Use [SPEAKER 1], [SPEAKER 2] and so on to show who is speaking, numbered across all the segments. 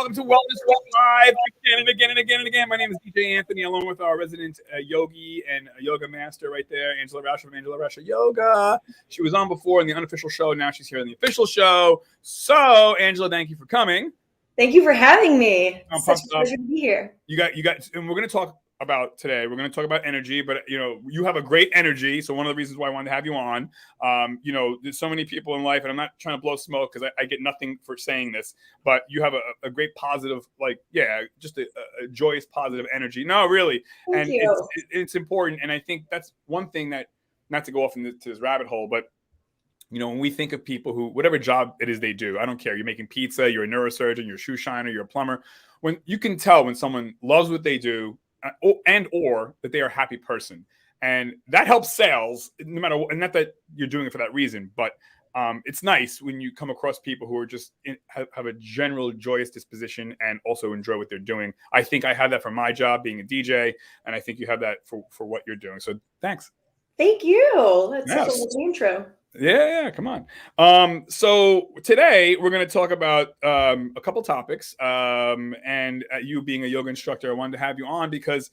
[SPEAKER 1] welcome to Wellness Live again and again and again and again. My name is DJ Anthony, along with our resident yogi and yoga master right there, Angela Rauscher from Angela Rauscher Yoga. She was on before in the unofficial show. Now she's here in the official show. So, Angela, thank you for coming.
[SPEAKER 2] Thank you for having me.
[SPEAKER 1] I'm
[SPEAKER 2] Such a pleasure to be here.
[SPEAKER 1] You got, and we're going to talk about today. We're going to talk about energy, but you have a great energy. So one of the reasons why I wanted to have you on, there's so many people in life, and I'm not trying to blow smoke because I get nothing for saying this, but you have a great positive, just a joyous, positive energy. No, really.
[SPEAKER 2] Thank you.
[SPEAKER 1] It's important. And I think that's one thing that, not to go off into this rabbit hole, but when we think of people who, whatever job it is they do, I don't care. You're making pizza, you're a neurosurgeon, you're a shoe shiner, you're a plumber. When you can tell when someone loves what they do, or that they are a happy person, and that helps sales. No matter what, and not that you're doing it for that reason, but it's nice when you come across people who are just have a general joyous disposition and also enjoy what they're doing. I think I have that for my job, being a DJ, and I think you have that for what you're doing. So thanks.
[SPEAKER 2] Thank you. That's such a lovely intro.
[SPEAKER 1] Yeah, come on. So today we're going to talk about a couple topics. And you being a yoga instructor, I wanted to have you on because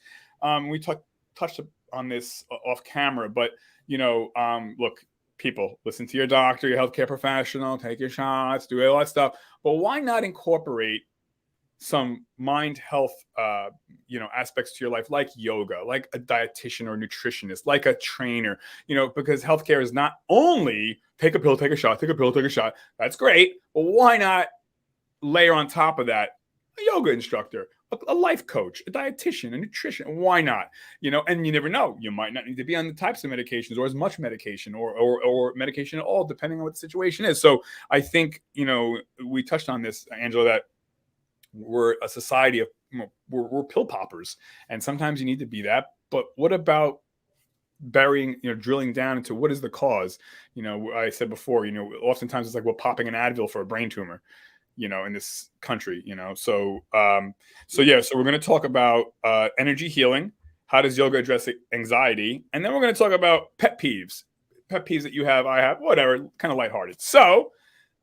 [SPEAKER 1] we touched on this off camera. But look, people, listen to your doctor, your healthcare professional, take your shots, do all that stuff. But why not incorporate some mind health, aspects to your life, like yoga, like a dietitian or nutritionist, like a trainer, because healthcare is not only take a pill, take a shot, take a pill, take a shot. That's great. But why not layer on top of that a yoga instructor, a life coach, a dietitian, a nutrition? Why not? And you never know. You might not need to be on the types of medications or as much medication or medication at all, depending on what the situation is. So I think, we touched on this, Angela, that we're a society of we're pill poppers, and sometimes you need to be that. But what about drilling down into what is the cause? I said before, oftentimes it's like, well, popping an Advil for a brain tumor, in this country, So we're going to talk about energy healing. How does yoga address anxiety? And then we're going to talk about pet peeves that you have, I have, whatever, kind of lighthearted. So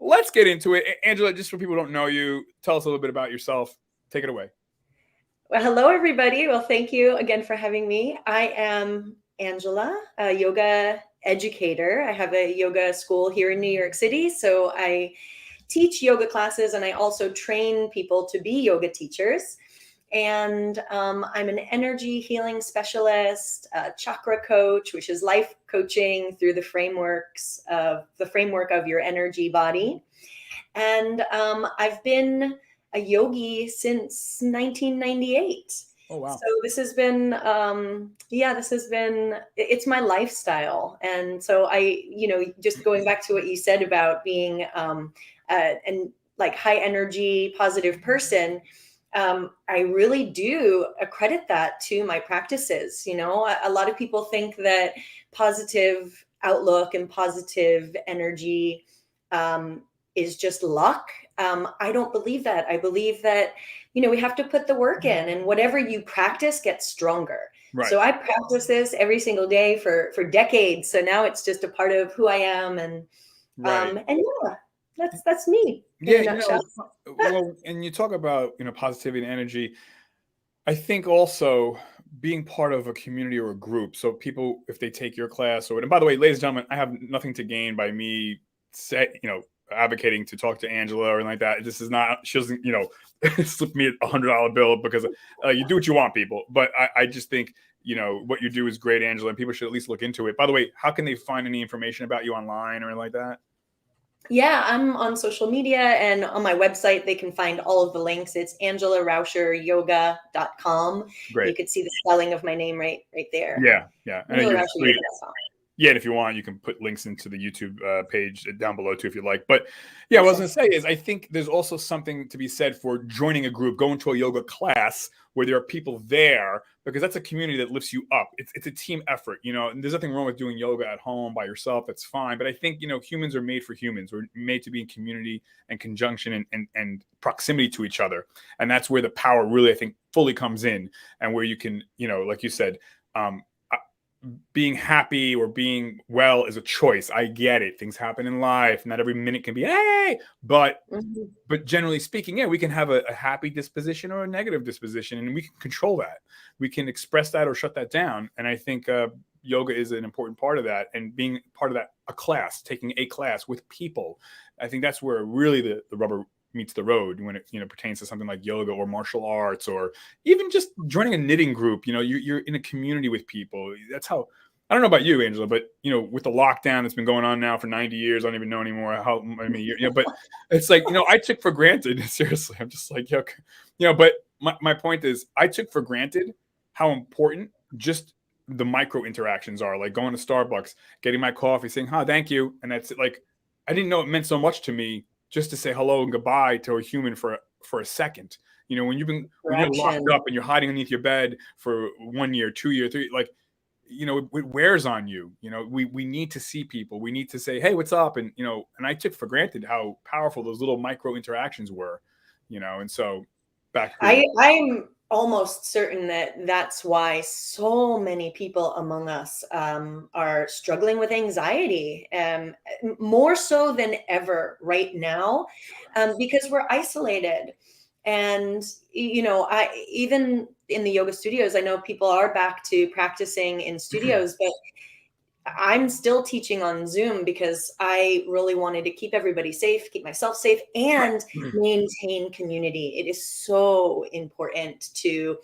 [SPEAKER 1] let's get into it. Angela, just for people who don't know you, tell us a little bit about yourself. Take it away.
[SPEAKER 2] Well, hello, everybody. Well, thank you again for having me. I am Angela, a yoga educator. I have a yoga school here in New York City. So I teach yoga classes, and I also train people to be yoga teachers. And I'm an energy healing specialist, a chakra coach, which is life coaching through the framework of your energy body. And I've been a yogi since 1998.
[SPEAKER 1] Oh, wow.
[SPEAKER 2] So this has been, it's my lifestyle. And so just going back to what you said about being high energy, positive person, I really do accredit that to my practices. A lot of people think that positive outlook and positive energy is just luck. I don't believe that. I believe that, we have to put the work in, and whatever you practice gets stronger.
[SPEAKER 1] Right.
[SPEAKER 2] So I practice this every single day for decades. So now it's just a part of who I am. And,
[SPEAKER 1] right.
[SPEAKER 2] That's me.
[SPEAKER 1] Yeah. Well, and you talk about, positivity and energy. I think also being part of a community or a group. So people, if they take your class and by the way, ladies and gentlemen, I have nothing to gain by me advocating to talk to Angela or anything like that. This is not, she doesn't, slip me a $100 bill because you do what you want, people. But I just think, what you do is great, Angela, and people should at least look into it. By the way, how can they find any information about you online or anything like that?
[SPEAKER 2] Yeah, I'm on social media, and on my website, they can find all of the links. It's angelaRauscherYoga.com.
[SPEAKER 1] Great.
[SPEAKER 2] You could see the spelling of my name right there.
[SPEAKER 1] Yeah.
[SPEAKER 2] AngelaRauscherYoga.com.
[SPEAKER 1] Yeah, and if you want, you can put links into the YouTube page down below too, if you like. But yeah, what I was going to say is I think there's also something to be said for joining a group, going to a yoga class where there are people there, because that's a community that lifts you up. It's a team effort, and there's nothing wrong with doing yoga at home by yourself. That's fine. But I think, humans are made for humans. We're made to be in community and conjunction and proximity to each other. And that's where the power really, I think, fully comes in, and where you can, like you said, being happy or being well is a choice. I get it. Things happen in life. Not every minute can be, hey,
[SPEAKER 2] Mhm.
[SPEAKER 1] but generally speaking, yeah, we can have a happy disposition or a negative disposition, and we can control that. We can express that or shut that down. And I think yoga is an important part of that. And being part of that, a class, taking a class with people, I think that's where really the rubber meets the road when it pertains to something like yoga or martial arts, or even just joining a knitting group. You're in a community with people. That's how. I don't know about you, Angela, but with the lockdown that's been going on now for 90 years, I don't even know anymore how many years. But it's like, I took for granted, seriously, I'm just like, but my point is, I took for granted how important just the micro interactions are, like going to Starbucks, getting my coffee, saying, "Huh, thank you." And that's it. Like, I didn't know it meant so much to me just to say hello and goodbye to a human for a second. When you're locked
[SPEAKER 2] Correction.
[SPEAKER 1] up and you're hiding underneath your bed for 1 year, 2 year, 3, like, it wears on you. We need to see people. We need to say, hey, what's up? And I took for granted how powerful those little micro interactions were. And so back to
[SPEAKER 2] I'm almost certain that that's why so many people among us are struggling with anxiety, more so than ever right now, because we're isolated. And I even in the yoga studios, I know people are back to practicing in studios, but I'm still teaching on Zoom because I really wanted to keep everybody safe, keep myself safe, and maintain community. It is so important to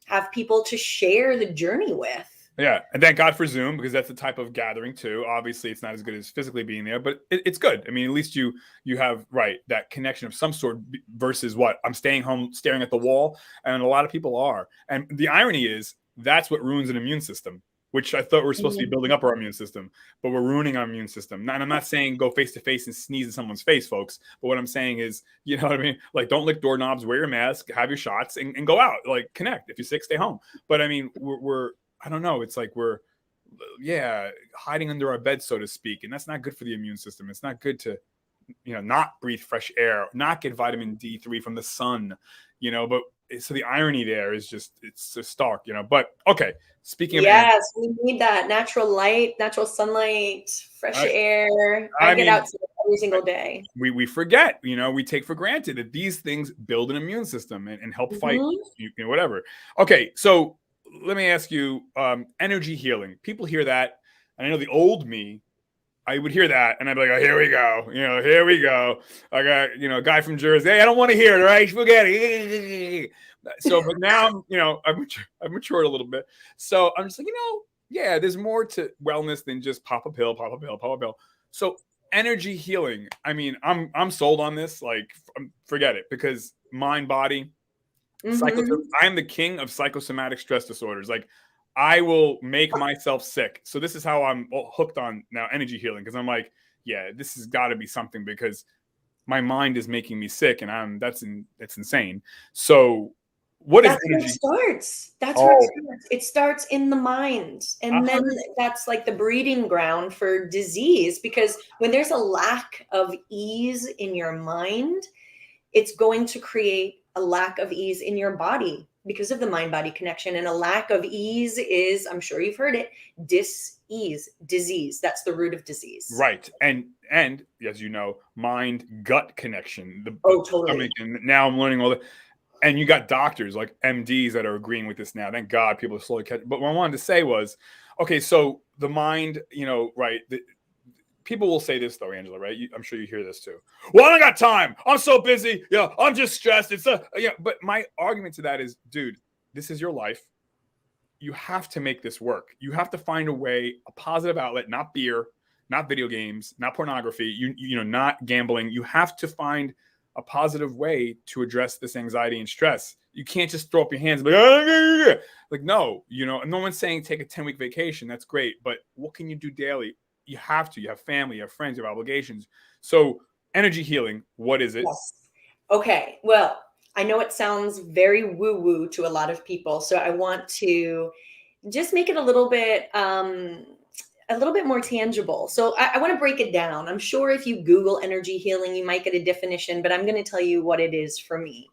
[SPEAKER 2] have people to share the journey with.
[SPEAKER 1] Yeah, and thank God for Zoom, because that's the type of gathering too. Obviously, it's not as good as physically being there, but it's good. I mean, at least you have that connection of some sort versus what I'm staying home staring at the wall, and a lot of people are. And the irony is that's what ruins an immune system, which I thought we're supposed to be building up our immune system, but we're ruining our immune system. And I'm not saying go face to face and sneeze in someone's face, folks. But what I'm saying is, you know what I mean? Like, don't lick doorknobs, wear your mask, have your shots, and go out. Like, connect. If you're sick, stay home. But I mean, we're I don't know. It's like we're, hiding under our bed, so to speak, and that's not good for the immune system. It's not good to, not breathe fresh air, not get vitamin D3 from the sun, But so the irony there is just it's so stark, But okay, speaking of,
[SPEAKER 2] Yes, we need that natural light, natural sunlight, fresh
[SPEAKER 1] I,
[SPEAKER 2] air. I
[SPEAKER 1] I
[SPEAKER 2] get
[SPEAKER 1] mean,
[SPEAKER 2] outside every single day.
[SPEAKER 1] we forget, we take for granted that these things build an immune system and help fight,
[SPEAKER 2] Mhm.
[SPEAKER 1] whatever. Okay, so let me ask you, energy healing. People hear that, and I know the old me, I would hear that, and I'd be like, oh, here we go. Here we go. I got, a guy from Jersey. Hey, I don't want to hear it, all right? Forget it. So, but now, I've matured a little bit. So I'm just like, yeah, there's more to wellness than just pop a pill, pop a pill, pop a pill. So energy healing. I mean, I'm sold on this. Like, forget it, because mind, body,
[SPEAKER 2] Mhm.
[SPEAKER 1] I am the king of psychosomatic stress disorders. Like, I will make myself sick. So this is how I'm hooked on now energy healing, because I'm like, yeah, this has got to be something, because my mind is making me sick, and that's insane. So what is
[SPEAKER 2] That's where it
[SPEAKER 1] energy?
[SPEAKER 2] starts. That's where it
[SPEAKER 1] Oh,
[SPEAKER 2] starts. It starts in the mind. And then
[SPEAKER 1] 100.
[SPEAKER 2] that's like the breeding ground for disease, because when there's a lack of ease in your mind, it's going to create a lack of ease in your body because of the mind body connection. And a lack of ease is, I'm sure you've heard it, dis-ease, disease. That's the root of disease.
[SPEAKER 1] Right. And as you know, mind gut connection. The
[SPEAKER 2] Oh, totally.
[SPEAKER 1] stomach, and now I'm learning all that. And you got doctors like MDs that are agreeing with this now. Thank God people are slowly catching. But what I wanted to say was, okay, so the mind, right? People will say this though, Angela, right? I'm sure you hear this too. Well, I don't got time. I'm so busy. Yeah, I'm just stressed. But my argument to that is, dude, this is your life. You have to make this work. You have to find a way, a positive outlet, not beer, not video games, not pornography, not gambling. You have to find a positive way to address this anxiety and stress. You can't just throw up your hands and be like, no, no one's saying take a 10-week vacation. That's great. But what can you do daily? You have to. You have family, you have friends, you have obligations. So energy healing, what is it?
[SPEAKER 2] Yes. Okay. Well, I know it sounds very woo woo to a lot of people. So I want to just make it a little bit more tangible. So I want to break it down. I'm sure if you Google energy healing, you might get a definition, but I'm going to tell you what it is for me.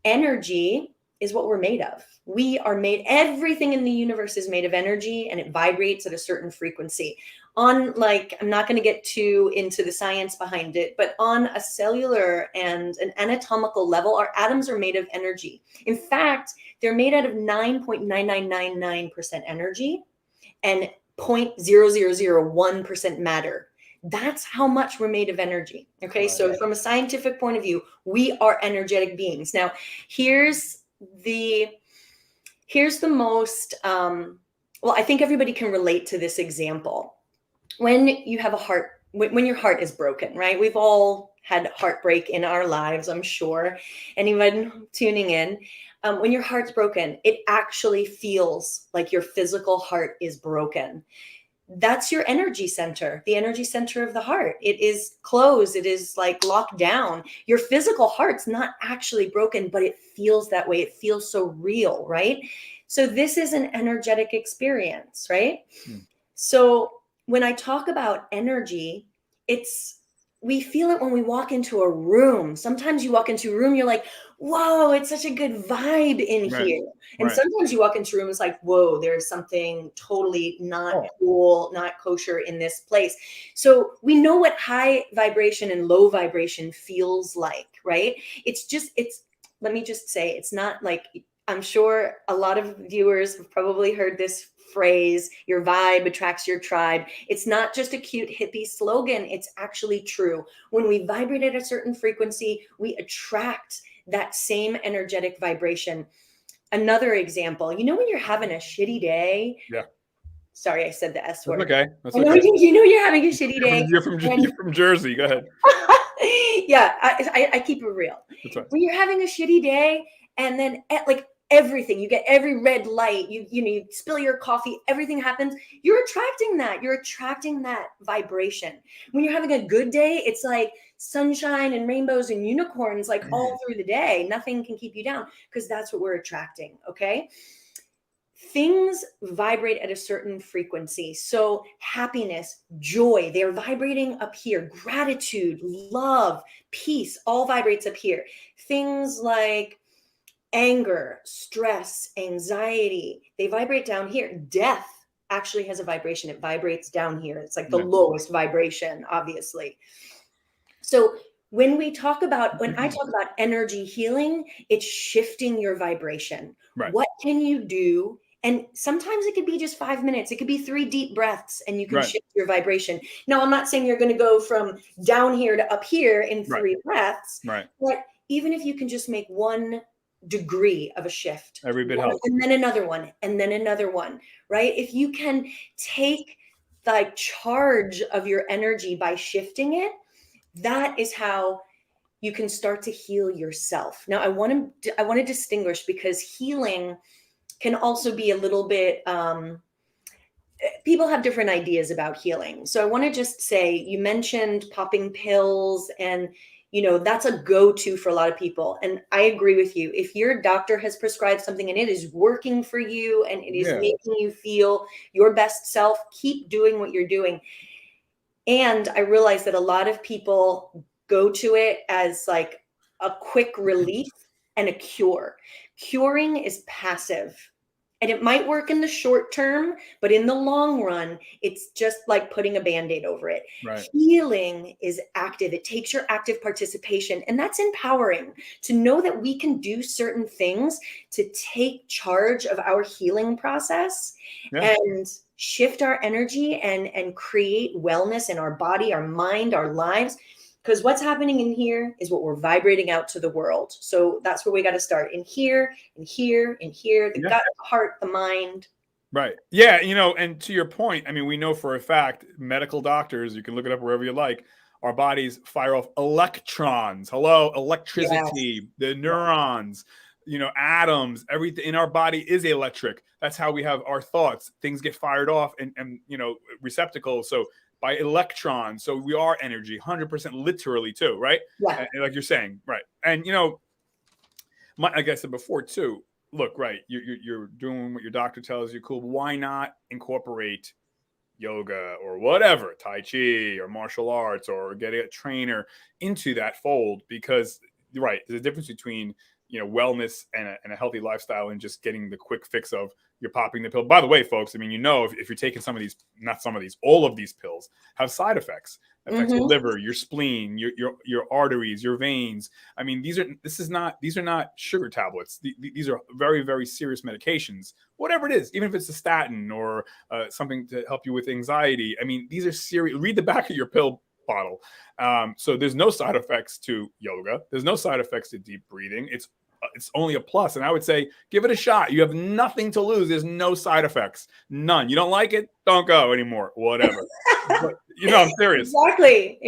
[SPEAKER 2] Energy is what we're made of. We are made, everything in the universe is made of energy, and it vibrates at a certain frequency. On, like, I'm not going to get too into the science behind it, but on a cellular and an anatomical level, our atoms are made of energy. In fact, they're made out of 9.9999% energy and 0.0001% matter. That's how much we're made of energy. Okay.
[SPEAKER 1] Right.
[SPEAKER 2] So from a scientific point of view, we are energetic beings. Now, here's the most, well, I think everybody can relate to this example. When you have a heart, when your heart is broken, right? We've all had heartbreak in our lives, I'm sure. Anyone tuning in, when your heart's broken, it actually feels like your physical heart is broken. That's your energy center, the energy center of the heart. It is closed. It is like locked down. Your physical heart's not actually broken, but it feels that way. It feels so real, right? So this is an energetic experience, right? So when I talk about energy, we feel it when we walk into a room. Sometimes you walk into a room, you're like, whoa, it's such a good vibe in here. And sometimes you walk into a room, it's like, whoa, there's something totally not cool, not kosher in this place. So we know what high vibration and low vibration feels like, right? Let me just say, it's not like, I'm sure a lot of viewers have probably heard this phrase, your vibe attracts your tribe. It's not just a cute hippie slogan. It's actually true. When we vibrate at a certain frequency, we attract that same energetic vibration. Another example, when you're having a shitty day.
[SPEAKER 1] Yeah.
[SPEAKER 2] Sorry, I said the S word.
[SPEAKER 1] That's okay. That's
[SPEAKER 2] okay. You're having a shitty day.
[SPEAKER 1] You're from Jersey. Go ahead.
[SPEAKER 2] Yeah, I keep it real. That's right. When you're having a shitty day, and then like everything, you get every red light, you spill your coffee, everything happens, you're attracting that vibration. When you're having a good day, it's like sunshine and rainbows and unicorns, like all through the day. Nothing can keep you down, because that's what we're attracting. Okay. Things vibrate at a certain frequency. So happiness, joy, they're vibrating up here. Gratitude, love, peace, all vibrates up here. Things like anger, stress, anxiety, they vibrate down here. Death actually has a vibration. It vibrates down here. It's like the lowest vibration, obviously. So when I talk about energy healing, it's shifting your vibration. Right. What can you do? And sometimes it could be just 5 minutes. It could be 3 deep breaths, and you can shift your vibration. Now, I'm not saying you're going to go from down here to up here in 3 breaths. Right. But even if you can just make 1 degree of a shift,
[SPEAKER 1] every bit helps.
[SPEAKER 2] And then another one, and then another one, right? If you can take the charge of your energy by shifting it, that is how you can start to heal yourself. Now, I want to distinguish, because healing can also be a little bit, people have different ideas about healing. So I want to just say, you mentioned popping pills, and that's a go-to for a lot of people. And I agree with you. If your doctor has prescribed something and it is working for you and it is making you feel your best self, keep doing what you're doing. And I realize that a lot of people go to it as like a quick relief and a cure. Curing is passive. And it might work in the short term, but in the long run, it's just like putting a Band-Aid over it. Right. Healing is active. It takes your active participation. And that's empowering, to know that we can do certain things to take charge of our healing process and shift our energy and create wellness in our body, our mind, our lives. Because what's happening in here is what we're vibrating out to the world. So that's where we got to start, in here, in here, in here, the gut, the heart, the mind.
[SPEAKER 1] Right. Yeah. And to your point, I mean, we know for a fact, medical doctors, you can look it up wherever you like, our bodies fire off electrons. Hello, electricity, the neurons, atoms, everything in our body is electric. That's how we have our thoughts. Things get fired off and receptacles. So by electrons. So we are energy, 100% literally too, right? Yeah. And like you're saying, right. And, like I said before too, look, right, you're doing what your doctor tells you, cool. But why not incorporate yoga or whatever, Tai Chi or martial arts, or get a trainer into that fold? Because, right, there's a difference between, wellness and a healthy lifestyle, and just getting the quick fix of you're popping the pill. By the way, folks, I mean, if you're taking all of these pills have side effects. It affects your liver, your spleen, your arteries, your veins. I mean, these are not sugar tablets. These are very, very serious medications. Whatever it is, even if it's a statin or something to help you with anxiety. I mean, these are serious. Read the back of your pill bottle. So there's no side effects to yoga. There's no side effects to deep breathing. It's only a plus. And I would say, give it a shot. You have nothing to lose. There's no side effects. None. You don't like it? Don't go anymore. Whatever. But, I'm serious.
[SPEAKER 2] Exactly.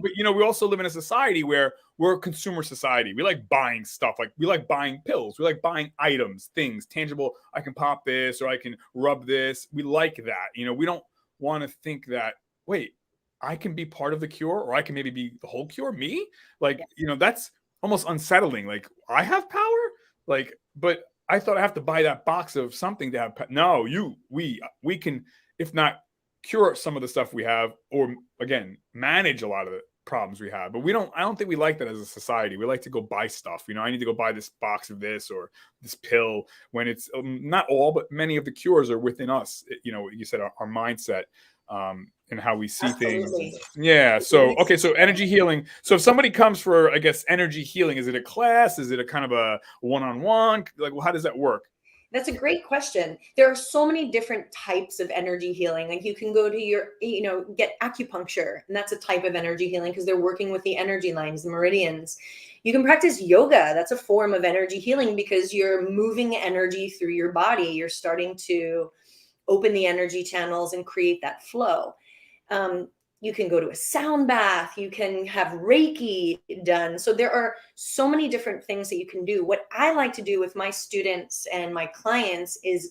[SPEAKER 1] But we also live in a society where we're a consumer society. We like buying stuff. Like we like buying pills. We like buying items, things, tangible. I can pop this or I can rub this. We like that. We don't want to think that, wait, I can be part of the cure, or I can maybe be the whole cure. Me? Like, that's almost unsettling. Like, I have power? Like, but I thought I have to buy that box of something to have. No, we can, if not cure some of the stuff we have, or again, manage a lot of the problems we have. But I don't think we like that as a society. We like to go buy stuff. I need to go buy this box of this or this pill, when it's not all, but many of the cures are within us. You said our mindset. And how we see
[SPEAKER 2] Absolutely.
[SPEAKER 1] things. Yeah. So, okay. So energy healing. So if somebody comes for, I guess, energy healing, is it a class? Is it a kind of a one-on-one? Like, well, how does that work?
[SPEAKER 2] That's a great question. There are so many different types of energy healing. Like you can go to get acupuncture, and that's a type of energy healing because they're working with the energy lines, the meridians. You can practice yoga. That's a form of energy healing because you're moving energy through your body. You're starting to open the energy channels and create that flow. You can go to a sound bath. You can have Reiki done. So there are so many different things that you can do. What I like to do with my students and my clients is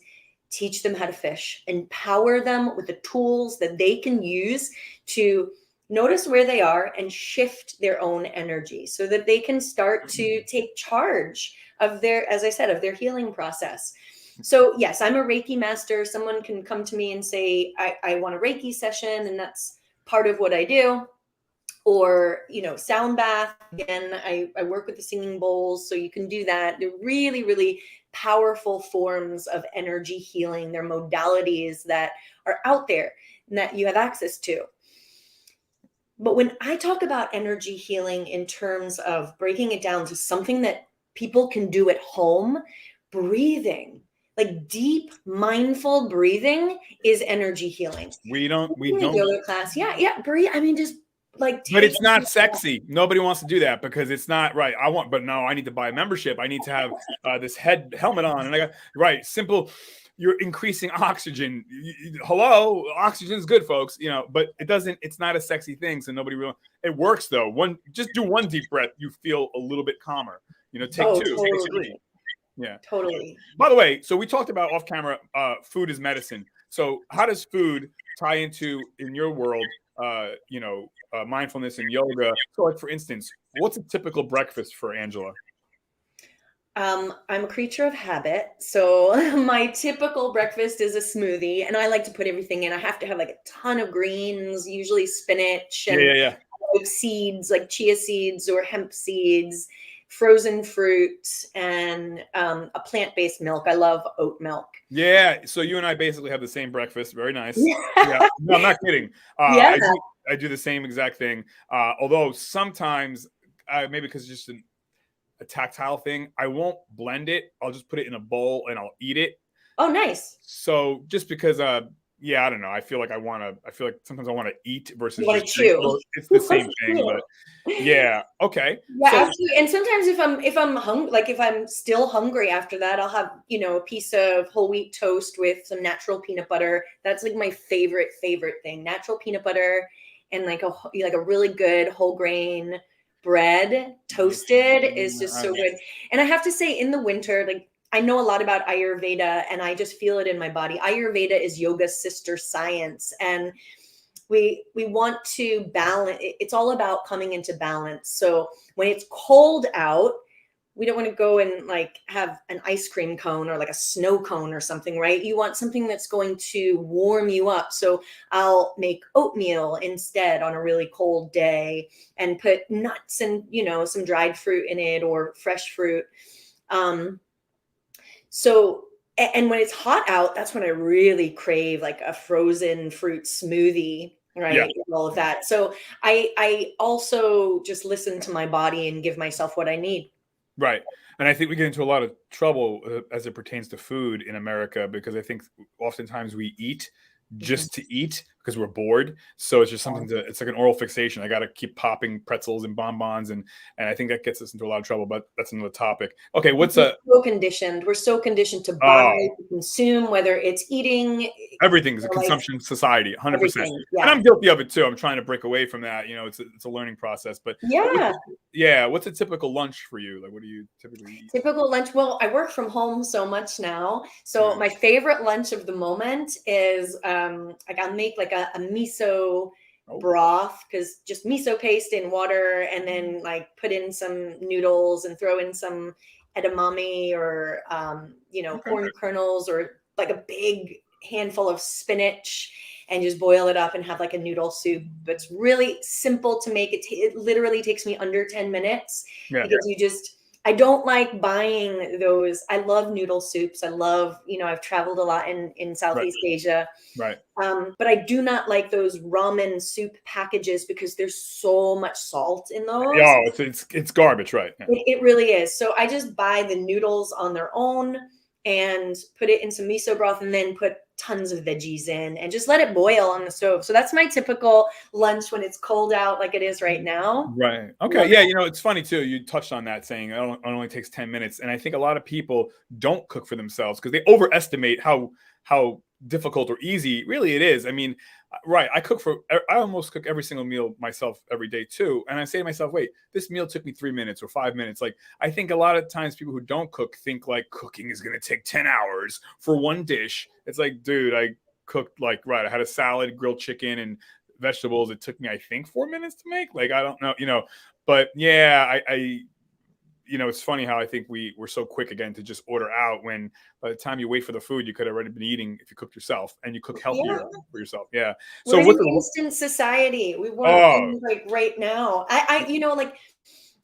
[SPEAKER 2] teach them how to fish, empower them with the tools that they can use to notice where they are and shift their own energy so that they can start to take charge of as I said, of their healing process. So yes, I'm a Reiki master. Someone can come to me and say, I want a Reiki session, and that's part of what I do. Or, sound bath. Again, I work with the singing bowls, so you can do that. They're really, really powerful forms of energy healing. They're modalities that are out there and that you have access to. But when I talk about energy healing in terms of breaking it down to something that people can do at home, breathing. Like deep, mindful breathing is energy healing.
[SPEAKER 1] We don't
[SPEAKER 2] yoga class. Yeah. Breathe. I mean, just like.
[SPEAKER 1] But it's not sexy. Nobody wants to do that because it's not right. But no, I need to buy a membership. I need to have this helmet on, and I got right. Simple. You're increasing oxygen. Hello, oxygen is good, folks. But it doesn't. It's not a sexy thing, so nobody really. It works though. Just do one deep breath. You feel a little bit calmer. Take two,
[SPEAKER 2] totally.
[SPEAKER 1] take three. Yeah,
[SPEAKER 2] totally.
[SPEAKER 1] By the way, so we talked about off camera, food is medicine. So how does food tie into, in your world, mindfulness and yoga? So like, for instance, what's a typical breakfast for Angela?
[SPEAKER 2] I'm a creature of habit. So my typical breakfast is a smoothie, and I like to put everything in. I have to have like a ton of greens, usually spinach and seeds, like chia seeds or hemp seeds, frozen fruit, and a plant-based milk. I love oat milk.
[SPEAKER 1] Yeah. So you and I basically have the same breakfast. Very nice. Yeah. No, I'm not kidding. I do the same exact thing. Although sometimes, maybe because it's just a tactile thing, I won't blend it. I'll just put it in a bowl and I'll eat it.
[SPEAKER 2] Oh, nice.
[SPEAKER 1] So just because, I don't know. I feel like sometimes I want to eat versus
[SPEAKER 2] just chew.
[SPEAKER 1] It's the same thing, but yeah. Okay.
[SPEAKER 2] Yeah. And sometimes if I'm hungry, like if I'm still hungry after that, I'll have, a piece of whole wheat toast with some natural peanut butter. That's like my favorite thing. Natural peanut butter and like a really good whole grain bread toasted is just so good. And I have to say, in the winter, like, I know a lot about Ayurveda, and I just feel it in my body. Ayurveda is yoga's sister science, and we want to balance. It's all about coming into balance. So when it's cold out, we don't want to go and like have an ice cream cone or like a snow cone or something, right? You want something that's going to warm you up. So I'll make oatmeal instead on a really cold day and put nuts and, some dried fruit in it or fresh fruit. So, and when it's hot out, that's when I really crave like a frozen fruit smoothie, right?
[SPEAKER 1] Yeah.
[SPEAKER 2] And all of that. So I also just listen to my body and give myself what I need.
[SPEAKER 1] Right. And I think we get into a lot of trouble as it pertains to food in America, because I think oftentimes we eat
[SPEAKER 2] Mhm.
[SPEAKER 1] just to eat because we're bored. So it's just something it's like an oral fixation. I got to keep popping pretzels and bonbons. And I think that gets us into a lot of trouble, but that's another topic. Okay. What's
[SPEAKER 2] We're so conditioned. We're so conditioned to buy,
[SPEAKER 1] oh,
[SPEAKER 2] to consume, whether it's eating,
[SPEAKER 1] everything's a
[SPEAKER 2] like
[SPEAKER 1] consumption society, 100%.
[SPEAKER 2] everything.
[SPEAKER 1] And
[SPEAKER 2] Yeah.
[SPEAKER 1] I'm guilty of it too. I'm trying to break away from that. It's a learning process, but
[SPEAKER 2] Yeah.
[SPEAKER 1] what's a typical lunch for you? Like, what do you typically eat?
[SPEAKER 2] Typical lunch. Well, I work from home so much now. So
[SPEAKER 1] Right.
[SPEAKER 2] my favorite lunch of the moment is like I'll make like a miso
[SPEAKER 1] Oh,
[SPEAKER 2] broth, because just miso paste in water and then like put in some noodles and throw in some edamame or
[SPEAKER 1] okay.
[SPEAKER 2] corn kernels or like a big handful of spinach and just boil it up and have like a noodle soup. It's really simple to make. It literally takes me under 10 minutes
[SPEAKER 1] Yeah.
[SPEAKER 2] because I don't like buying those. I love noodle soups. I love, I've traveled a lot in
[SPEAKER 1] Right.
[SPEAKER 2] Southeast Asia.
[SPEAKER 1] Right.
[SPEAKER 2] But I do not like those ramen soup packages because there's so much salt in those.
[SPEAKER 1] Oh, it's garbage, right? Yeah.
[SPEAKER 2] It really is. So I just buy the noodles on their own and put it in some miso broth and then put tons of veggies in and just let it boil on the stove. So that's my typical lunch when it's cold out like it is right now.
[SPEAKER 1] Right. Okay.
[SPEAKER 2] Love
[SPEAKER 1] Yeah.
[SPEAKER 2] it.
[SPEAKER 1] It's funny too. You touched on that, saying it only takes 10 minutes. And I think a lot of people don't cook for themselves because they overestimate how difficult or easy really it is. I mean, right. I almost cook every single meal myself every day too. And I say to myself, wait, this meal took me 3 minutes or 5 minutes. Like, I think a lot of times people who don't cook think like cooking is going to take 10 hours for one dish. It's like, dude, I cooked I had a salad, grilled chicken, and vegetables. It took me, I think, 4 minutes to make. Like, I don't know, but yeah, I it's funny how I think we're so quick again to just order out, when by the time you wait for the food, you could have already been eating if you cooked yourself, and you cook healthier
[SPEAKER 2] Yeah.
[SPEAKER 1] for yourself. Yeah.
[SPEAKER 2] We're
[SPEAKER 1] So
[SPEAKER 2] in an
[SPEAKER 1] what's the
[SPEAKER 2] instant society. We want
[SPEAKER 1] oh
[SPEAKER 2] things like right now. Like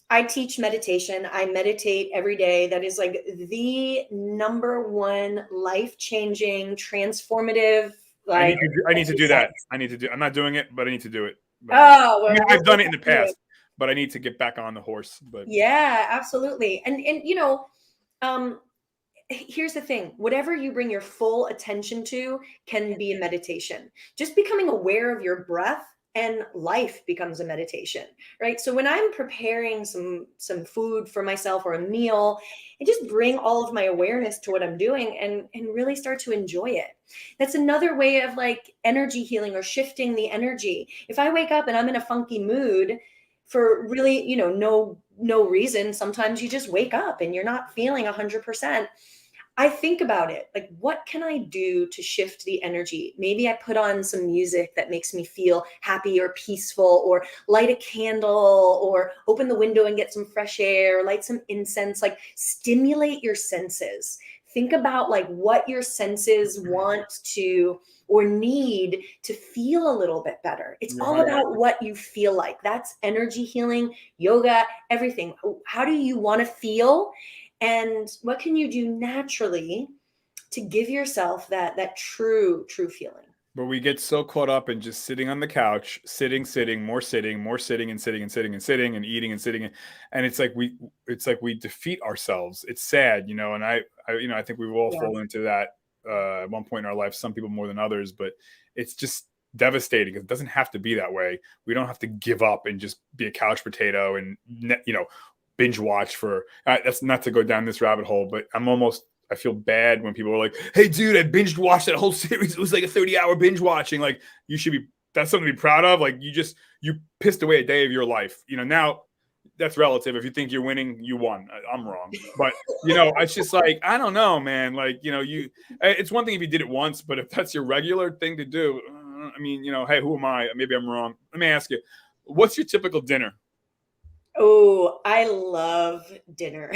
[SPEAKER 2] I teach meditation. I meditate every day. That is like the number one life-changing, transformative, like
[SPEAKER 1] I need to do that.
[SPEAKER 2] exercise.
[SPEAKER 1] I'm not doing it, but I need to do it. But
[SPEAKER 2] Oh,
[SPEAKER 1] I mean,
[SPEAKER 2] well,
[SPEAKER 1] I've
[SPEAKER 2] we'll
[SPEAKER 1] done it in the
[SPEAKER 2] have to do it.
[SPEAKER 1] past, but I need to get back on the horse. But
[SPEAKER 2] Yeah, absolutely. And um, here's the thing, whatever you bring your full attention to can be a meditation. Just becoming aware of your breath and life becomes a meditation, right? So when I'm preparing some food for myself or a meal, I just bring all of my awareness to what I'm doing and really start to enjoy it. That's another way of like energy healing or shifting the energy. If I wake up and I'm in a funky mood for really, no reason, sometimes you just wake up and you're not feeling 100%. I think about it like, what can I do to shift the energy? Maybe I put on some music that makes me feel happy or peaceful, or light a candle, or open the window and get some fresh air, light some incense, like stimulate your senses. Think about like what your senses want to or need to feel a little bit better. It's
[SPEAKER 1] you're
[SPEAKER 2] all
[SPEAKER 1] 100.
[SPEAKER 2] about what you feel like. That's energy healing, yoga, everything. How do you want to feel? And what can you do naturally to give yourself that true feeling?
[SPEAKER 1] But we get so caught up in just sitting on the couch, sitting, more sitting, and sitting and sitting and sitting and eating and sitting, and it's like we defeat ourselves. It's sad, and I think we've all
[SPEAKER 2] Yeah.
[SPEAKER 1] fallen into that at one point in our life. Some people more than others, but it's just devastating. It doesn't have to be that way. We don't have to give up and just be a couch potato and binge watch for. That's not to go down this rabbit hole, but I feel bad when people are like, "Hey, dude, I binge watched that whole series. It was like a 30-hour binge watching." Like, that's something to be proud of. Like, you pissed away a day of your life. Now that's relative. If you think you're winning, you won. I'm wrong, but it's just like, I don't know, man. Like, it's one thing if you did it once, but if that's your regular thing to do, I mean, hey, who am I? Maybe I'm wrong. Let me ask you, what's your typical dinner?
[SPEAKER 2] Oh, I love dinner.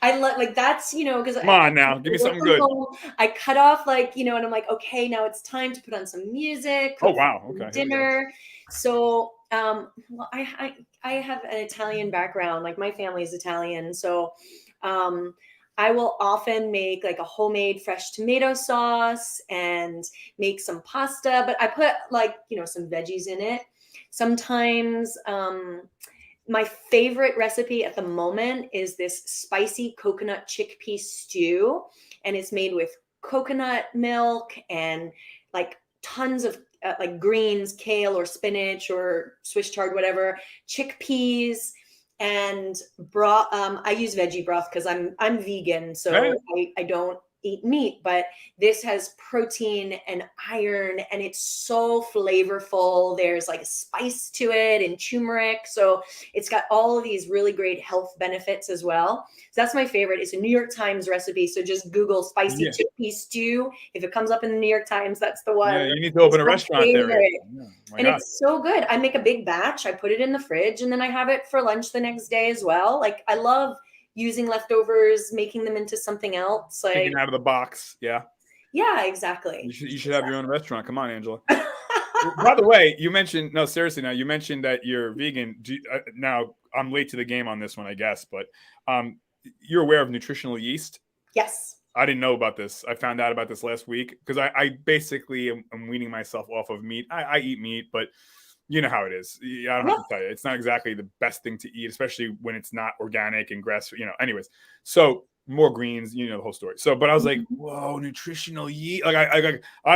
[SPEAKER 2] I love like that's because
[SPEAKER 1] Come on now, give
[SPEAKER 2] I
[SPEAKER 1] me
[SPEAKER 2] work
[SPEAKER 1] something
[SPEAKER 2] from
[SPEAKER 1] good.
[SPEAKER 2] home. I cut off and I'm like, okay, now it's time to put on some music,
[SPEAKER 1] Oh
[SPEAKER 2] cook
[SPEAKER 1] wow,
[SPEAKER 2] some
[SPEAKER 1] okay, here we go.
[SPEAKER 2] dinner. So, well, I have an Italian background. Like my family is Italian, so um, I will often make like a homemade fresh tomato sauce and make some pasta. But I put some veggies in it. Sometimes my favorite recipe at the moment is this spicy coconut chickpea stew, and it's made with coconut milk and like tons of like greens, kale or spinach or Swiss chard, whatever, chickpeas and broth. I use veggie broth because I'm vegan,
[SPEAKER 1] Yeah,
[SPEAKER 2] so I don't eat meat, but this has protein and iron and it's so flavorful. There's like a spice to it and turmeric. So it's got all of these really great health benefits as well. So that's my favorite. It's a New York Times recipe. So just Google spicy
[SPEAKER 1] yeah,
[SPEAKER 2] chickpea stew. If it comes up in the New York Times, that's the
[SPEAKER 1] yeah.
[SPEAKER 2] one.
[SPEAKER 1] You need to
[SPEAKER 2] It's
[SPEAKER 1] open a
[SPEAKER 2] my
[SPEAKER 1] restaurant there, Angela.
[SPEAKER 2] favorite.
[SPEAKER 1] Yeah. Oh my
[SPEAKER 2] And
[SPEAKER 1] God.
[SPEAKER 2] it's so good. I make a big batch. I put it in the fridge and then I have it for lunch the next day as well. Like I love using leftovers, making them into something else.
[SPEAKER 1] Thinking
[SPEAKER 2] Like,
[SPEAKER 1] out of the box. Yeah.
[SPEAKER 2] yeah, exactly.
[SPEAKER 1] You should have your own restaurant. Come on, Angela. By the way, you mentioned no, seriously. Now you mentioned that you're vegan. Now I'm late to the game on this one, I guess, but um, you're aware of nutritional yeast.
[SPEAKER 2] Yes.
[SPEAKER 1] I didn't know about this. I found out about this last week because I basically am weaning myself off of meat. I eat meat, but you know how it is. I don't have
[SPEAKER 2] Yep.
[SPEAKER 1] to tell you. It's not exactly the best thing to eat, especially when it's not organic and grass. Anyways. So more greens. You know the whole story. So, but I was like, whoa, nutritional yeast. Like I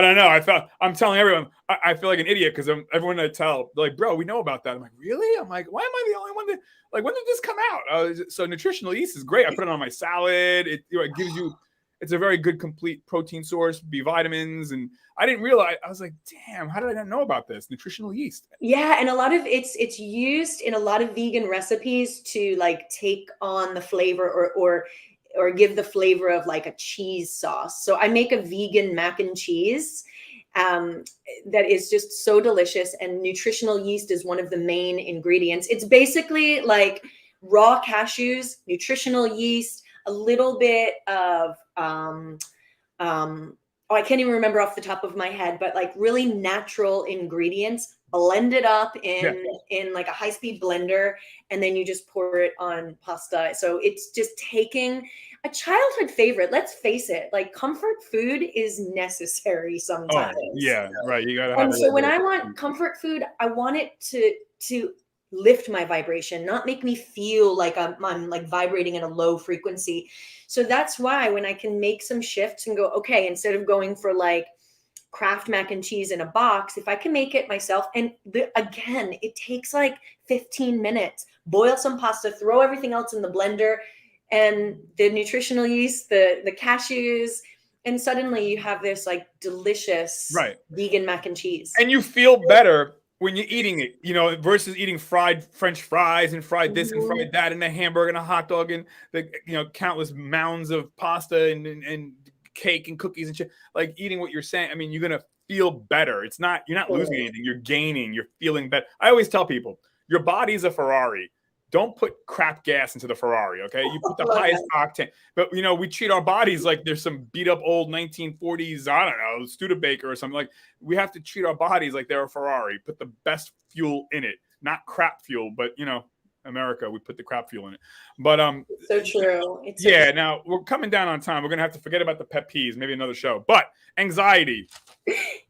[SPEAKER 1] don't know. I'm telling everyone. I feel like an idiot because everyone I tell, they're like, bro, we know about that. I'm like, really? I'm like, why am I the only one that like? When did this come out? So nutritional yeast is great. I put it on my salad. It gives you. It's a very good complete protein source, B vitamins, and I didn't realize. I was like, damn, how did I not know about this nutritional yeast?
[SPEAKER 2] Yeah, and a lot of it's used in a lot of vegan recipes to like take on the flavor or give the flavor of like a cheese sauce. So I make a vegan mac and cheese um, that is just so delicious, and nutritional yeast is one of the main ingredients. It's basically like raw cashews, nutritional yeast, a little bit of oh, I can't even remember off the top of my head, but like really natural ingredients blended up
[SPEAKER 1] Yeah.
[SPEAKER 2] in like a high-speed blender, and then you just pour it on pasta. So it's just taking a childhood favorite. Let's face it, like comfort food is necessary
[SPEAKER 1] Oh,
[SPEAKER 2] sometimes.
[SPEAKER 1] yeah, right. You gotta have
[SPEAKER 2] And
[SPEAKER 1] a
[SPEAKER 2] so
[SPEAKER 1] little
[SPEAKER 2] when
[SPEAKER 1] bit
[SPEAKER 2] I
[SPEAKER 1] of.
[SPEAKER 2] want comfort food, I want it to lift my vibration, not make me feel like I'm like vibrating at a low frequency. So that's why when I can make some shifts and go, okay, instead of going for like Kraft mac and cheese in a box, if I can make it myself, and again, it takes like 15 minutes. Boil some pasta, throw everything else in the blender, and the nutritional yeast, the cashews, and suddenly you have this like delicious
[SPEAKER 1] Right.
[SPEAKER 2] vegan mac and cheese.
[SPEAKER 1] And you feel better when you're eating it, versus eating fried French fries and fried this and
[SPEAKER 2] Mhm.
[SPEAKER 1] fried that and a hamburger and a hot dog and the countless mounds of pasta and cake and cookies and shit. Like eating what you're saying, I mean, you're gonna feel better. You're not losing anything. You're gaining. You're feeling better. I always tell people, your body's a Ferrari. Don't put crap gas into the Ferrari, okay? You put the
[SPEAKER 2] Love
[SPEAKER 1] highest
[SPEAKER 2] that.
[SPEAKER 1] octane. But we treat our bodies like there's some beat up old 1940s, I don't know, Studebaker or something. Like we have to treat our bodies like they're a Ferrari. Put the best fuel in it, not crap fuel, but America, we put the crap fuel in it. But
[SPEAKER 2] It's so true. It's so
[SPEAKER 1] yeah.
[SPEAKER 2] true.
[SPEAKER 1] Now we're coming down on time. We're gonna have to forget about the pet peeves, maybe another show. But anxiety.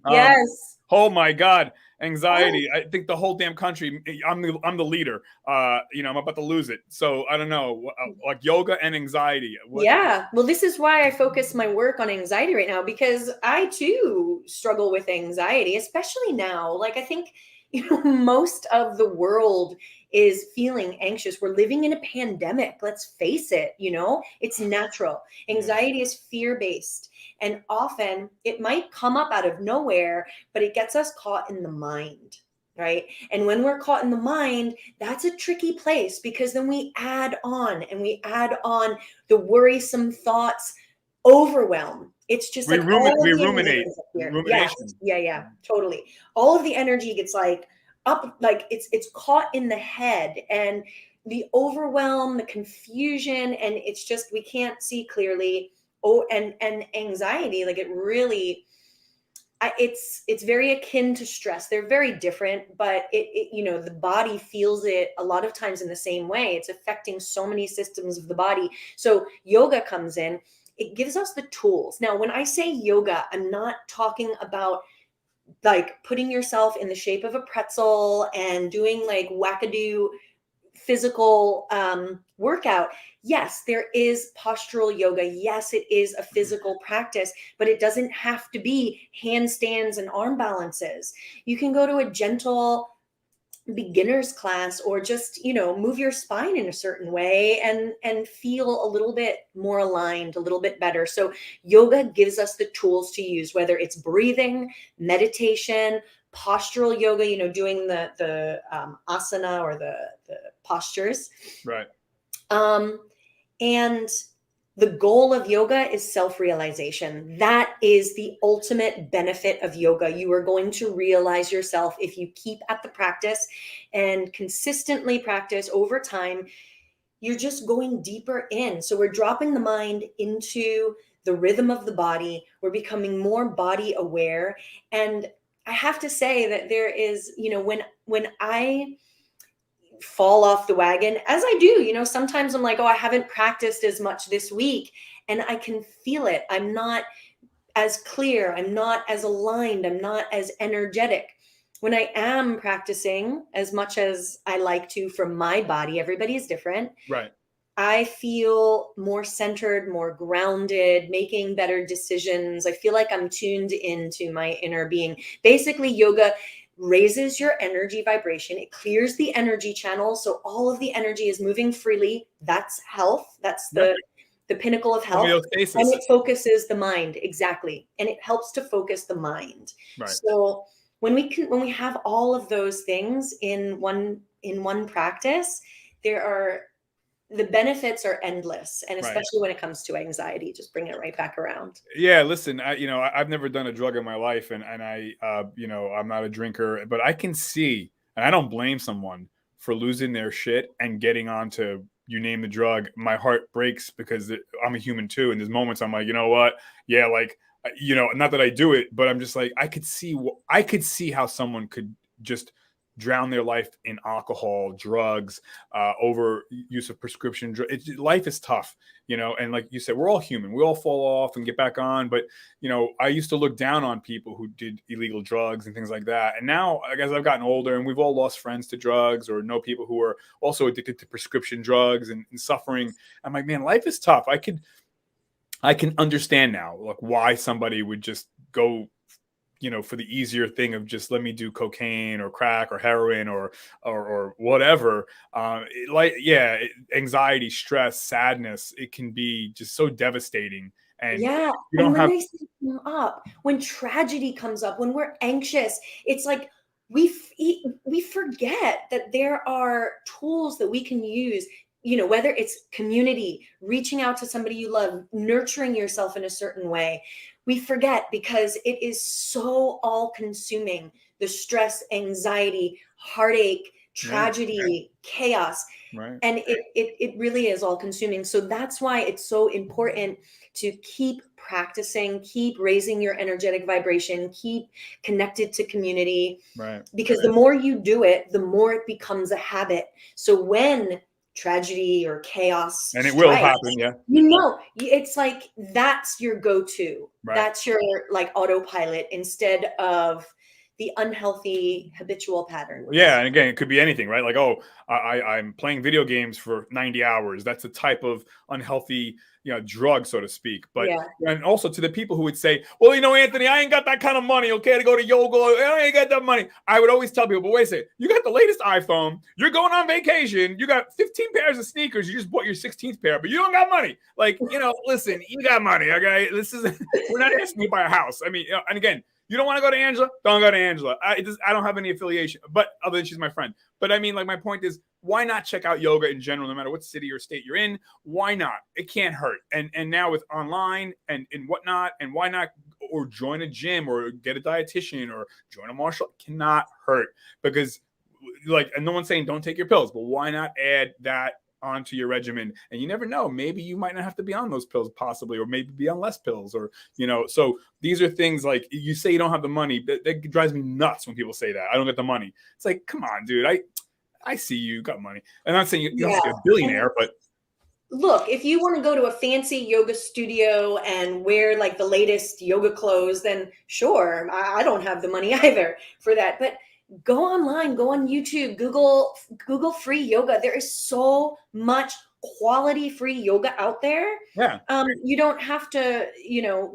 [SPEAKER 1] Um,
[SPEAKER 2] Yes.
[SPEAKER 1] oh my God, anxiety. I think the whole damn country. I'm the leader. I'm about to lose it. So I don't know, like yoga and anxiety. What?
[SPEAKER 2] Yeah. Well, this is why I focus my work on anxiety right now, because I too struggle with anxiety, especially now. Like I think, most of the world is feeling anxious. We're living in a pandemic. Let's face it, it's natural.
[SPEAKER 1] Yeah.
[SPEAKER 2] Anxiety is fear-based, and often it might come up out of nowhere, but it gets us caught in the mind. Right. And when we're caught in the mind, that's a tricky place, because then we add on and we add on the worrisome thoughts, overwhelm. It's just
[SPEAKER 1] We
[SPEAKER 2] like all of the energy
[SPEAKER 1] ruminate.
[SPEAKER 2] comes up here. Yes.
[SPEAKER 1] Rumination.
[SPEAKER 2] Yeah. Yeah. Totally. All of the energy gets like up, like it's caught in the head, and the overwhelm, the confusion, and it's just we can't see clearly. Oh, and anxiety, like it really, it's very akin to stress. They're very different, but the body feels it a lot of times in the same way. It's affecting so many systems of the body. So yoga comes in, it gives us the tools. Now, when I say yoga, I'm not talking about like putting yourself in the shape of a pretzel and doing like wackadoo physical workout. Yes, there is postural yoga. Yes, it is a physical practice, but it doesn't have to be handstands and arm balances. You can go to a gentle beginner's class, or just move your spine in a certain way and feel a little bit more aligned, a little bit better. So yoga gives us the tools to use, whether it's breathing, meditation, postural yoga, doing the asana, or the postures.
[SPEAKER 1] Right.
[SPEAKER 2] And the goal of yoga is self-realization. That is the ultimate benefit of yoga. You are going to realize yourself if you keep at the practice and consistently practice over time. You're just going deeper in. So we're dropping the mind into the rhythm of the body. We're becoming more body aware. And I have to say that there is, when I fall off the wagon, as I do, sometimes I'm like, oh, I haven't practiced as much this week, and I can feel it. I'm not as clear, I'm not as aligned, I'm not as energetic. When I am practicing as much as I like to for my body, everybody is different.
[SPEAKER 1] Right.
[SPEAKER 2] I feel more centered, more grounded, making better decisions. I feel like I'm tuned into my inner being. Basically, yoga raises your energy vibration. It clears the energy channels, so all of the energy is moving freely. That's health. That's the pinnacle of health.
[SPEAKER 1] Homeostasis.
[SPEAKER 2] And it focuses the mind. Exactly. And it helps to focus the mind.
[SPEAKER 1] Right.
[SPEAKER 2] So when we have all of those things in one practice, the benefits are endless. And especially when it comes to anxiety, just bring it right back around.
[SPEAKER 1] Yeah, listen, I've never done a drug in my life, and I I'm not a drinker, but I can see, and I don't blame someone for losing their shit and getting onto, you name the drug. My heart breaks because I'm a human too, and there's moments I'm like, you know what? Yeah, like, not that I do it, but I'm just like, I could see how someone could just drown their life in alcohol, drugs, over use of prescription drugs. Life is tough, and like you said, we're all human. We all fall off and get back on. But, I used to look down on people who did illegal drugs and things like that. And now, I guess I've gotten older, and we've all lost friends to drugs, or know people who are also addicted to prescription drugs and suffering. I'm like, man, life is tough. I can understand now, like, why somebody would just go, for the easier thing of just, let me do cocaine or crack or heroin or whatever. Anxiety, stress, sadness, it can be just so devastating. And
[SPEAKER 2] yeah,
[SPEAKER 1] you don't have.
[SPEAKER 2] They come up, when tragedy comes up, when we're anxious, it's like we forget that there are tools that we can use. Whether it's community, reaching out to somebody you love, nurturing yourself in a certain way. We forget because it is so all-consuming. The stress, anxiety, heartache, tragedy, chaos.
[SPEAKER 1] Right.
[SPEAKER 2] And it really is all-consuming. So that's why it's so important to keep practicing, keep raising your energetic vibration, keep connected to community.
[SPEAKER 1] Right.
[SPEAKER 2] Because the more you do it, the more it becomes a habit. So when tragedy or chaos
[SPEAKER 1] and it will happen,
[SPEAKER 2] it's like that's your go-to.
[SPEAKER 1] Right.
[SPEAKER 2] That's your like autopilot, instead of the unhealthy habitual patterns.
[SPEAKER 1] Yeah, and again, it could be anything, right? Like, oh, I'm playing video games for 90 hours. That's a type of unhealthy, drug, so to speak. But and also to the people who would say, well, Anthony, I ain't got that kind of money, okay, to go to yoga. I ain't got that money. I would always tell people, but wait a second, you got the latest iPhone. You're going on vacation. You got 15 pairs of sneakers. You just bought your 16th pair, but you don't got money. Like, listen, you got money, okay? We're not asking you to buy a house. I mean, and again, you don't want to go to Angela? Don't go to Angela. I don't have any affiliation, but other than she's my friend. But I mean, like, my point is, why not check out yoga in general, no matter what city or state you're in? Why not? It can't hurt. And now with online and whatnot, and why not, or join a gym or get a dietitian or join a martial, it cannot hurt, because like, and no one's saying don't take your pills, but why not add that onto your regimen? And you never know, maybe you might not have to be on those pills possibly, or maybe be on less pills, or so these are things like, you say you don't have the money. That drives me nuts when people say that I don't get the money. It's like, come on, dude, I see you got money. I'm not saying you have to be a billionaire, but
[SPEAKER 2] look, if you want to go to a fancy yoga studio and wear like the latest yoga clothes, then sure, I don't have the money either for that. But go online, go on YouTube, Google free yoga. There is so much quality free yoga out there.
[SPEAKER 1] Yeah.
[SPEAKER 2] You don't have to,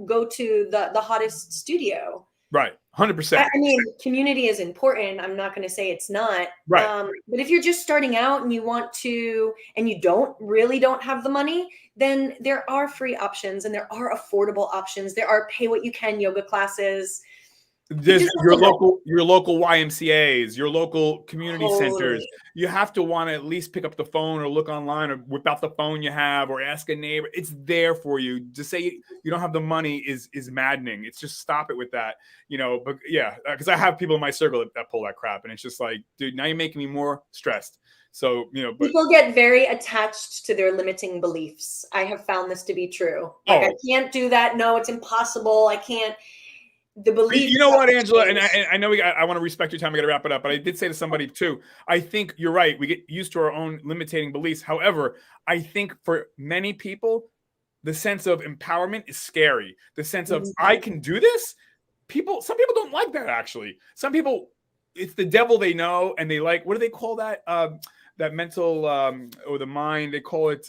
[SPEAKER 2] go to the hottest studio.
[SPEAKER 1] Right. 100%.
[SPEAKER 2] I mean, community is important. I'm not going to say it's not.
[SPEAKER 1] Right.
[SPEAKER 2] But if you're just starting out and you want to, and you don't have the money, then there are free options and there are affordable options. There are pay what you can yoga classes.
[SPEAKER 1] There's your local YMCAs, your local community centers. You have to want to at least pick up the phone or look online or whip out the phone you have or ask a neighbor. It's there for you. To say you don't have the money is maddening. It's just stop it with that, But yeah, because I have people in my circle that pull that crap, and it's just like, dude, now you're making me more stressed. So, but
[SPEAKER 2] people get very attached to their limiting beliefs. I have found this to be true. Like, I can't do that. No, it's impossible. I can't. The belief.
[SPEAKER 1] You know what, Angela, and I know I want to respect your time. I got to wrap it up, but I did say to somebody too, I think you're right. We get used to our own limiting beliefs. However, I think for many people, the sense of empowerment is scary. The sense of I can do this. Some people don't like that. Actually, some people, it's the devil they know, and they like, what do they call that? That mental or the mind, they call it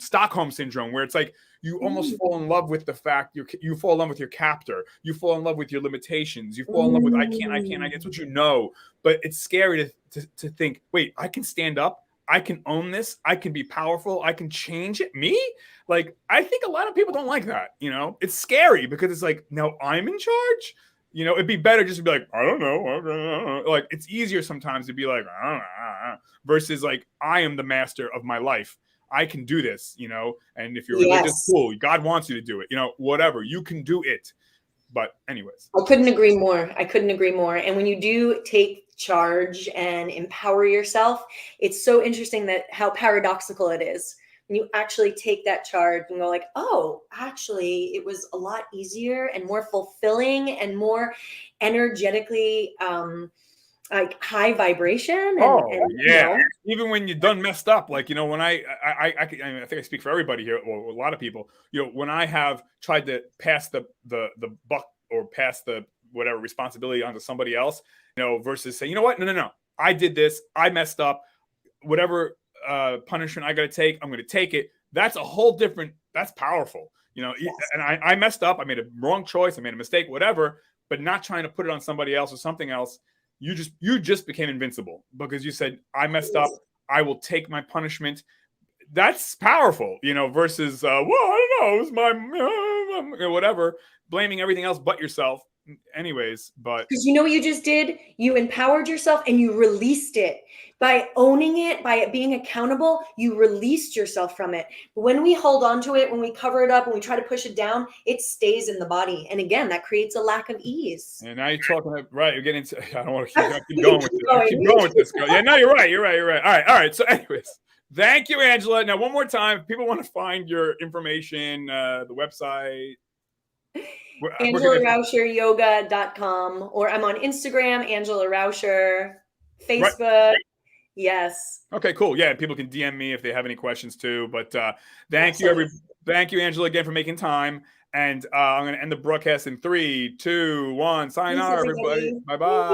[SPEAKER 1] Stockholm syndrome, where it's like you almost fall in love with the fact you fall in love with your captor, you fall in love with your limitations, you fall in love with I can't. It's what you know, but it's scary to think, wait, I can stand up, I can own this, I can be powerful, I can change it. Me, like, I think a lot of people don't like that. It's scary because it's like, now I'm in charge. It'd be better just to be like, I don't know. Like, it's easier sometimes to be like, I don't know, versus like, I am the master of my life. I can do this, and if you're religious, cool. God wants you to do it, whatever. You can do it. But anyways.
[SPEAKER 2] I couldn't agree more. And when you do take charge and empower yourself, it's so interesting how paradoxical it is. When you actually take that charge and go like, oh, actually, it was a lot easier and more fulfilling and more energetically like high vibration.
[SPEAKER 1] Even when you're done messed up, like, when I think I speak for everybody here, or a lot of people, when I have tried to pass the buck or pass the whatever responsibility onto somebody else, versus say, you know what, no, I did this, I messed up, whatever punishment I got to take, I'm going to take it. That's a whole different, that's powerful, and I messed up, I made a wrong choice, I made a mistake, whatever, but not trying to put it on somebody else or something else. You just became invincible because you said, I messed up, I will take my punishment. That's powerful, versus well, I don't know, it was my whatever, blaming everything else but yourself. Anyways, but
[SPEAKER 2] because what you just did, you empowered yourself and you released it by owning it, by it being accountable. You released yourself from it. When we hold on to it, when we cover it up, when we try to push it down, it stays in the body, and again, that creates a lack of ease.
[SPEAKER 1] And now you're talking right. You're getting. I don't want to keep going with this. I keep going with this, girl. Yeah, no, you're right. All right. So, anyways, thank you, Angela. Now, one more time, if people want to find your information, the website.
[SPEAKER 2] AngelaRauscherYoga.com, or I'm on Instagram, Angela Rauscher, Facebook. Right. Yes.
[SPEAKER 1] Okay, cool. Yeah, people can DM me if they have any questions too. But thank you, Angela, again for making time. And I'm going to end the broadcast in 3, 2, 1. Sayonara, everybody. Bye-bye.